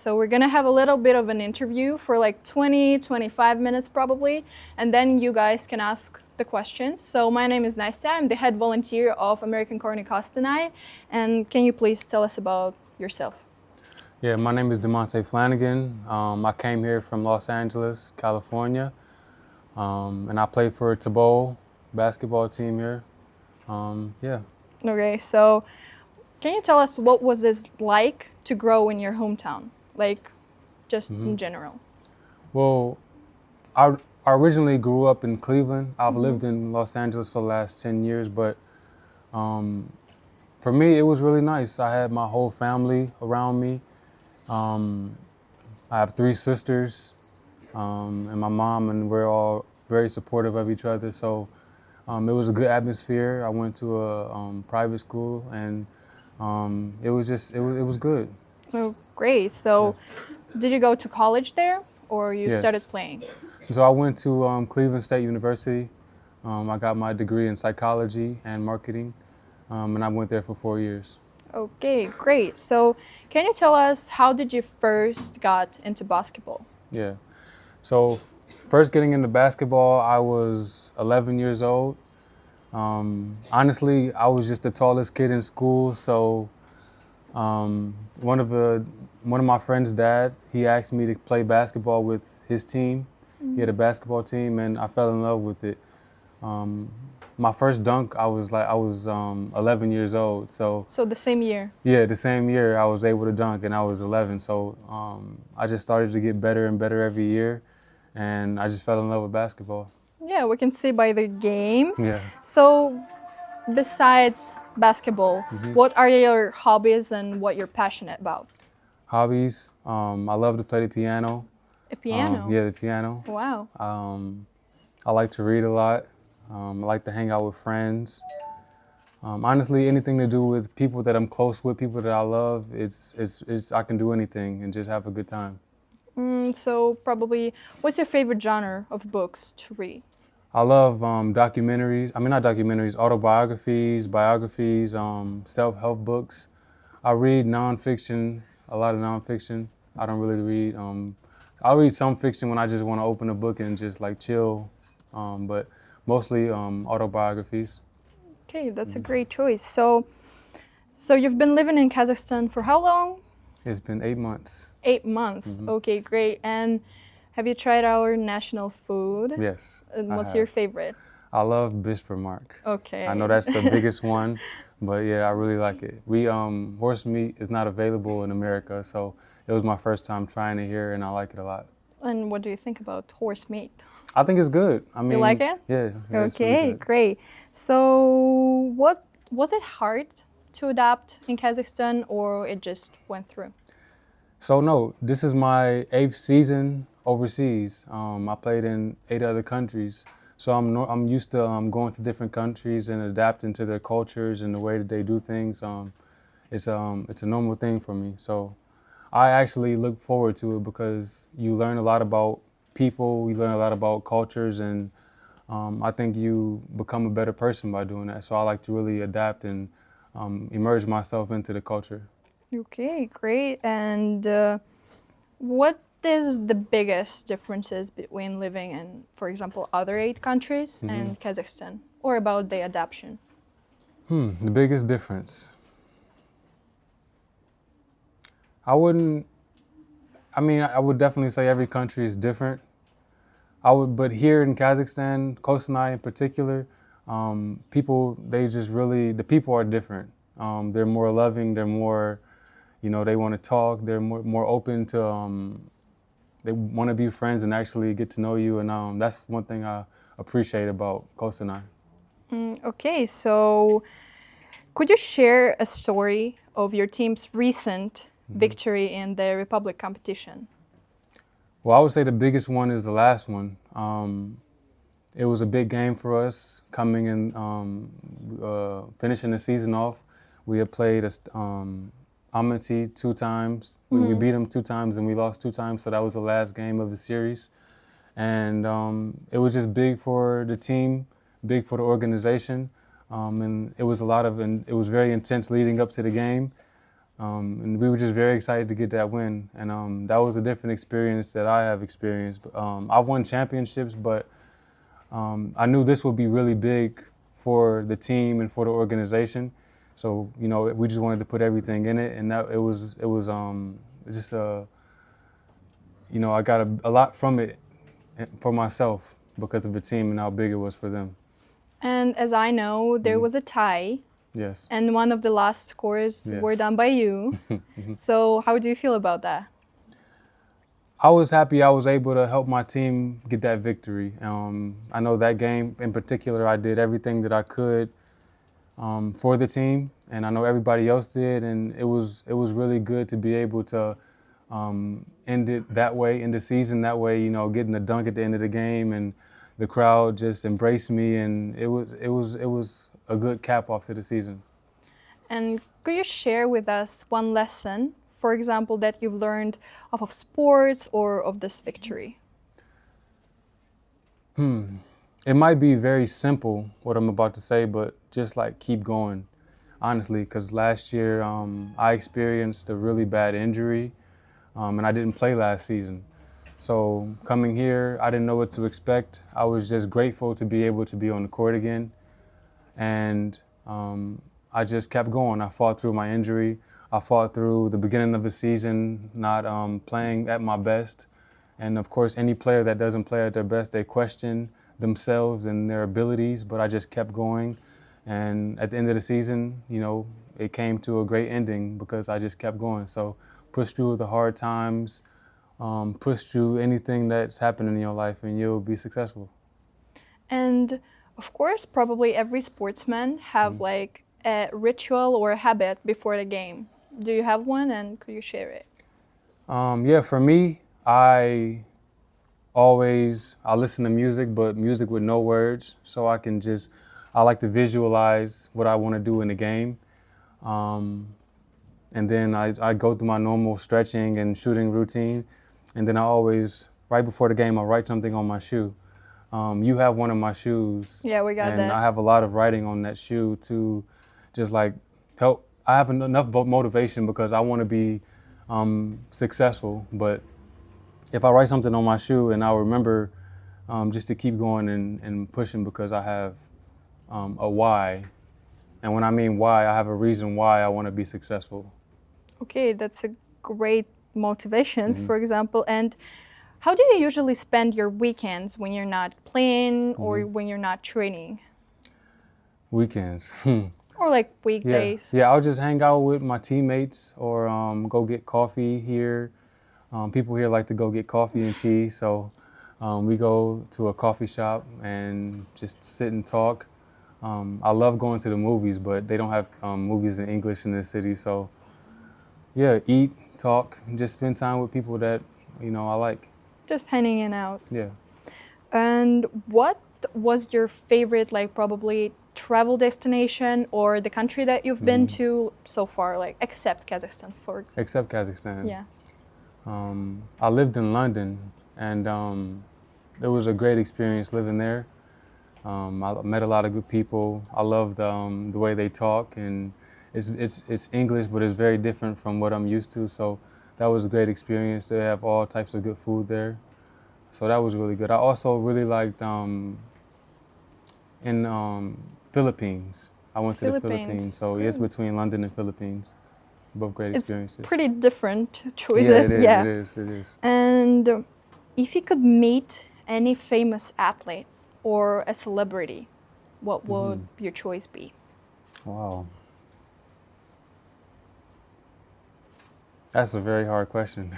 So we're gonna have a little bit of an interview for like 20, 25 minutes probably, and then you guys can ask the questions. So my name is Nastya. I'm the head volunteer of American Corny Kostanai. And can you please tell us about yourself? Yeah, my name is Demonte Flannigan. I came here from Los Angeles, California, and I play for Tobol Basketball team here. Yeah. Okay, so can you tell us what was this like to grow in your hometown? Like, just in general. Well, I originally grew up in Cleveland. I've lived in Los Angeles for the last 10 years, but for me, it was really nice. I had my whole family around me. I have 3 sisters and my mom, and we're all very supportive of each other. So it was a good atmosphere. I went to a private school, and it was good. Oh, great. So, did you go to college there, or you Yes. started playing? So I went to Cleveland State University. I got my degree in psychology and marketing, and I went there for 4 years. Okay, great. So, can you tell us how did you first got into basketball? Yeah. So first getting into basketball, I was 11 years old. Honestly, I was just the tallest kid in school. So one of my friend's dad, he asked me to play basketball with his team. He had a basketball team, and I fell in love with it. My first dunk, I was 11 years old. So The same year. yeah, the same year I was able to dunk, and I was 11. So I just started to get better and better every year, and I just fell in love with basketball. Yeah, we can see by the games. Yeah. So, besides basketball, what are your hobbies and what you're passionate about? Hobbies, I love to play the piano. A piano. Yeah, the piano. Wow. I like to read a lot. I like to hang out with friends. Honestly, anything to do with people that I'm close with, people that I love, it's I can do anything and just have a good time. So probably, what's your favorite genre of books to read? I love documentaries. I mean, not documentaries, autobiographies, biographies, self-help books. I read nonfiction, a lot of nonfiction. I don't really read. I'll read some fiction when I just want to open a book and just like chill, but mostly autobiographies. Okay, that's a great choice. So you've been living in Kazakhstan for how long? It's been 8 months. 8 months. Okay, great. And have you tried our national food? Yes. And I what's have. your favorite? I love Bismarck. Okay. I know that's the biggest one, but yeah, I really like it. Horse meat is not available in America, so it was my first time trying it here, and I like it a lot. And what do you think about horse meat? I think it's good. I mean, You like it? Yeah. Yeah, it's really Okay, good. great. So what was it hard to adapt in Kazakhstan, or it just went through? So no, this is my 8th season overseas. I played in 8 other countries, so I'm used to going to different countries and adapting to their cultures and the way that they do things. It's a normal thing for me. So I actually look forward to it because you learn a lot about people, you learn a lot about cultures, and I think you become a better person by doing that. So I like to really adapt and immerse myself into the culture. Okay, great. And what is the biggest differences between living in, for example, other 8 countries and Kazakhstan, or about the adaptation? The biggest difference. I would definitely say every country is different. But here in Kazakhstan, Kostanai in particular, the people are different. They're more loving, they're more, they want to talk, they're more open to, they want to be friends and actually get to know you. And that's one thing I appreciate about Kostanai. Okay, so could you share a story of your team's recent victory in the Republic competition? Well, I would say the biggest one is the last one. It was a big game for us coming in, finishing the season off. We had played Amity 2 times. We beat them 2 times and we lost 2 times, so that was the last game of the series. And it was just big for the team, big for the organization, and it was very intense leading up to the game. And we were just very excited to get that win. And that was a different experience that I have experienced. I've won championships, but I knew this would be really big for the team and for the organization. So, you know, we just wanted to put everything in it, and that it was just you know, I got a lot from it for myself because of the team and how big it was for them. And as I know, there was a tie, Yes. and one of the last scores Yes. were done by you. So how do you feel about that? I was happy I was able to help my team get that victory. I know that game in particular, I did everything that I could for the team, and I know everybody else did, and it was really good to be able to end it that way, end the season that way. You know, getting a dunk at the end of the game, and the crowd just embraced me, and it was a good cap off to the season. And could you share with us one lesson, for example, that you've learned off of sports or of this victory? It might be very simple what I'm about to say, but just like keep going, honestly, because last year I experienced a really bad injury, and I didn't play last season. So coming here, I didn't know what to expect. I was just grateful to be able to be on the court again, and I just kept going. I fought through my injury. I fought through the beginning of the season not playing at my best. And of course, any player that doesn't play at their best, they question themselves and their abilities, but I just kept going. And at the end of the season, you know, it came to a great ending because I just kept going. So push through the hard times, push through anything that's happening in your life, and you'll be successful. And of course, probably every sportsman have like a ritual or a habit before the game. Do you have one, and could you share it? Yeah, for me, I listen to music, but music with no words, so I like to visualize what I want to do in the game. And then I go through my normal stretching and shooting routine. And then right before the game, I write something on my shoe. You have one of my shoes. Yeah, we got and that. I have a lot of writing on that shoe to just like help. I have enough motivation because I want to be successful, but if I write something on my shoe and I'll remember just to keep going and pushing because I have a why. And when I mean why, I have a reason why I want to be successful. Okay, that's a great motivation, for example. And how do you usually spend your weekends when you're not playing or when you're not training? Weekends. Or like weekdays? Yeah, I'll just hang out with my teammates or go get coffee here. People here like to go get coffee and tea, so we go to a coffee shop and just sit and talk. I love going to the movies, but they don't have movies in English in this city, so yeah, eat, talk, and just spend time with people that, you know, I like. Just hanging out. Yeah. And what was your favorite, like probably travel destination or the country that you've been to so far, like except Kazakhstan for? Except Kazakhstan. Yeah. I lived in London, and it was a great experience living there. I met a lot of good people. I love the way they talk, and it's English, but it's very different from what I'm used to. So that was a great experience. They have all types of good food there, so that was really good. I also really liked in Philippines. I went to the Philippines, so it's between London and Philippines. Both great experiences. It's pretty different choices. Yeah, it is. And if you could meet any famous athlete or a celebrity, what would your choice be? Wow. That's a very hard question.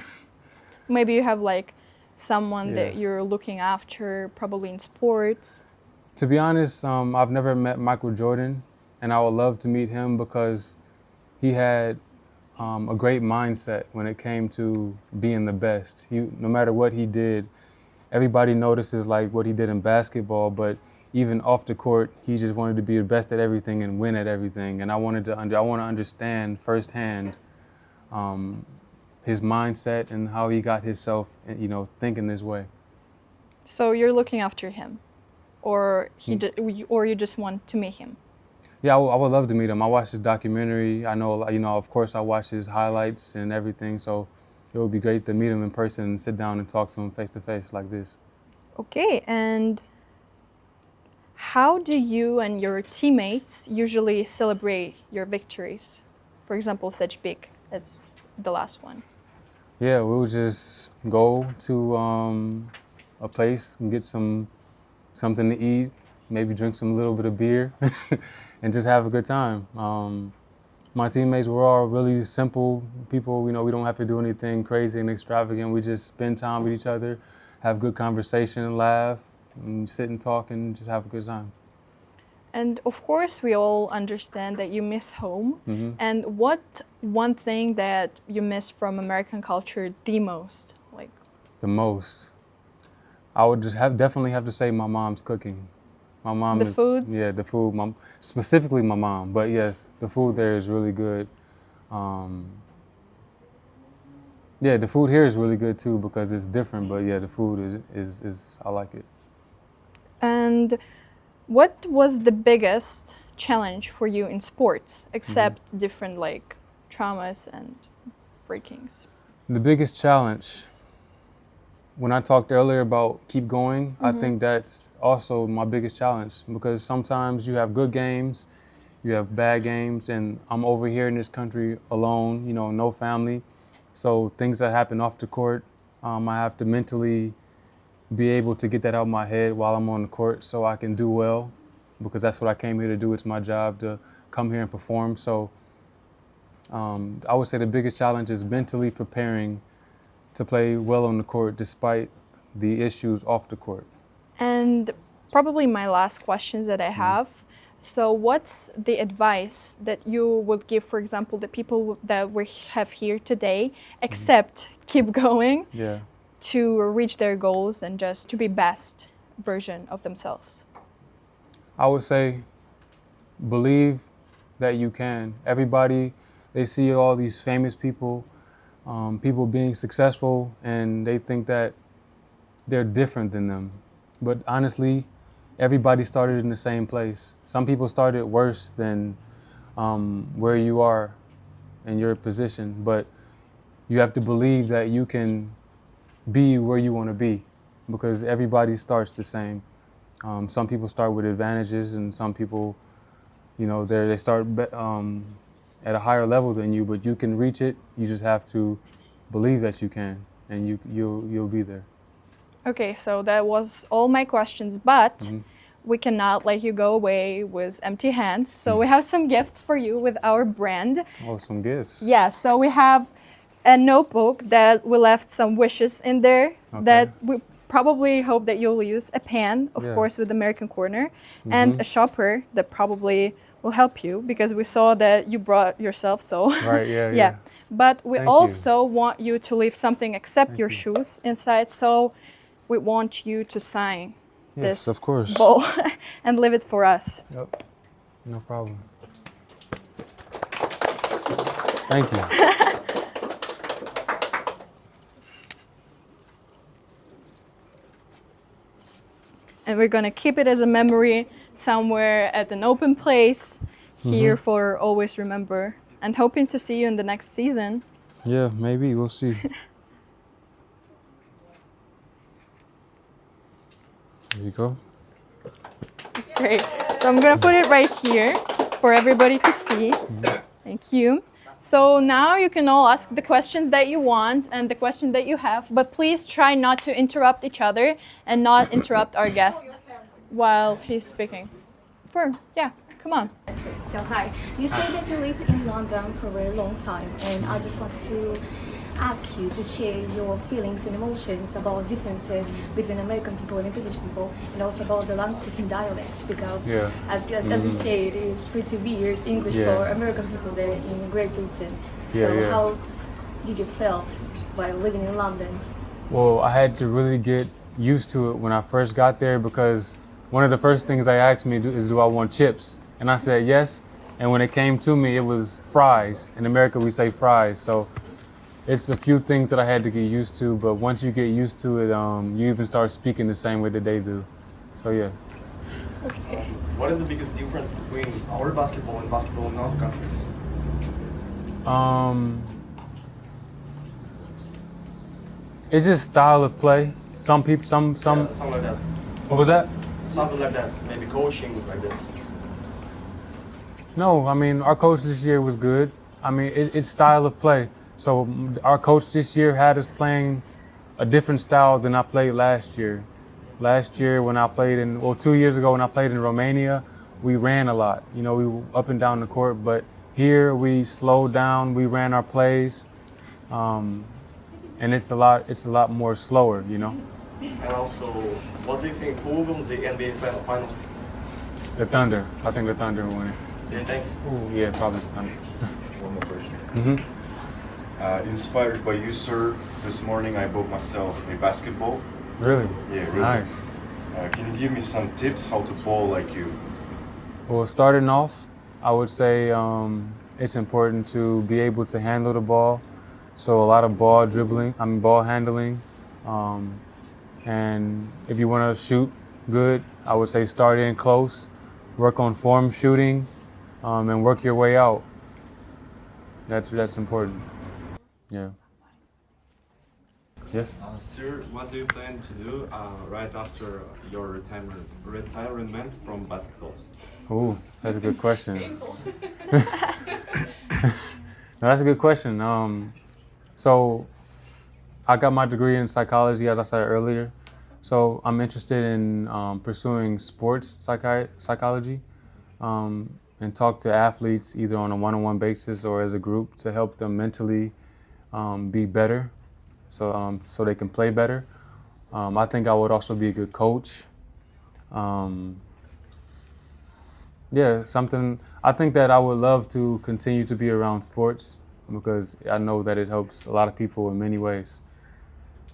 Maybe you have like someone that you're looking after, probably in sports. To be honest, I've never met Michael Jordan, and I would love to meet him because he had a great mindset when it came to being the best. No matter what he did, everybody notices like what he did in basketball, but even off the court, he just wanted to be the best at everything and win at everything. And I want to understand firsthand his mindset and how he got himself, you know, thinking this way. So you're looking after him, or or you just want to meet him? Yeah, I would love to meet him. I watched his documentary. I know, of course, I watched his highlights and everything. So it would be great to meet him in person and sit down and talk to him face to face like this. Okay, and how do you and your teammates usually celebrate your victories? For example, such big as the last one. Yeah, we would just go to a place and get something to eat, maybe drink some little bit of beer, and just have a good time. My teammates, we're all really simple people. We don't have to do anything crazy and extravagant. We just spend time with each other, have good conversation, laugh, and sit and talk and just have a good time. And of course, we all understand that you miss home. Mm-hmm. And what one thing that you miss from American culture the most? Like The most, I would just definitely have to say my mom's cooking. My mom the food? Yeah, the food. Specifically my mom, but yes, the food there is really good. Yeah, the food here is really good too because it's different. But yeah, the food is I like it. And what was the biggest challenge for you in sports, except different like traumas and breakings? The biggest challenge, when I talked earlier about keep going, I think that's also my biggest challenge because sometimes you have good games, you have bad games, and I'm over here in this country alone, no family. So things that happen off the court, I have to mentally be able to get that out of my head while I'm on the court so I can do well because that's what I came here to do. It's my job to come here and perform. So I would say the biggest challenge is mentally preparing to play well on the court despite the issues off the court. And probably my last questions that I have. So what's the advice that you would give, for example, the people that we have here today, except keep going Yeah. to reach their goals and just to be best version of themselves? I would say believe that you can. Everybody, they see all these famous people, people being successful, and they think that they're different than them. But honestly, everybody started in the same place. Some people started worse than where you are in your position, but you have to believe that you can be where you want to be because everybody starts the same. Some people start with advantages and some people, they start at a higher level than you, but you can reach it. You just have to believe that you can, and you'll be there. Okay, so that was all my questions, but we cannot let you go away with empty hands. So we have some gifts for you with our brand. Oh, some gifts. Yeah, so we have a notebook that we left some wishes in there that we probably hope that you'll use, a pen, of course, with American Corner, and a shopper that probably will help you because we saw that you brought yourself, so Right, yeah. But we Thank also want you to leave something except your shoes inside, so we want you to sign Yes, this of course. bowl and leave it for us. Yep, no problem. Thank you. And we're gonna keep it as a memory somewhere at an open place here for always remember, and hoping to see you in the next season. Yeah, maybe, we'll see. There you go. Great. So I'm gonna put it right here for everybody to see. Thank you. So now you can all ask the questions that you want and the question that you have, but please try not to interrupt each other and not interrupt our guest while he's speaking. Come on. So hi, you say that you lived in London for a very long time, and I just wanted to ask you to share your feelings and emotions about differences between American people and British people, and also about the languages and dialects, because as you say, it is pretty weird English for American people there in Great Britain. How did you feel while living in London? Well, I had to really get used to it when I first got there because one of the first things they asked me is, do I want chips? And I said yes. And when it came to me, it was fries. In America, we say fries. So it's a few things that I had to get used to. But once you get used to it, you even start speaking the same way that they do. So yeah. Okay. What is the biggest difference between our basketball and basketball in other countries? It's just style of play. Some people, some. Yeah, something like that. What was that? Something like that. Maybe coaching like this. No, I mean our coach this year was good. I mean it's style of play. So our coach this year had us playing a different style than I played last year. Last year when I played 2 years ago when I played in Romania, we ran a lot. You know, we were up and down the court. But here we slowed down. We ran our plays, and it's a lot more slower. You know. And also, what do you think? Who will win the NBA finals? The Thunder. I think the Thunder will win it. Yeah, thanks. Ooh, yeah, probably the Thunder. One more question. Mm-hmm. Inspired by you, sir, this morning I bought myself a basketball. Really? Yeah, really. Nice. Can you give me some tips how to ball like you? Well, starting off, I would say it's important to be able to handle the ball. So a lot of ball handling. And if you want to shoot good, I would say start in close, work on form shooting, and work your way out. That's important. Yeah. Yes? Sir, what do you plan to do right after your retirement from basketball? Ooh, that's a good question. No, that's a good question. So I got my degree in psychology, as I said earlier. So I'm interested in pursuing sports psychology and talk to athletes either on a one-on-one basis or as a group to help them mentally be better, so they can play better. I think I would also be a good coach. I think that I would love to continue to be around sports because I know that it helps a lot of people in many ways.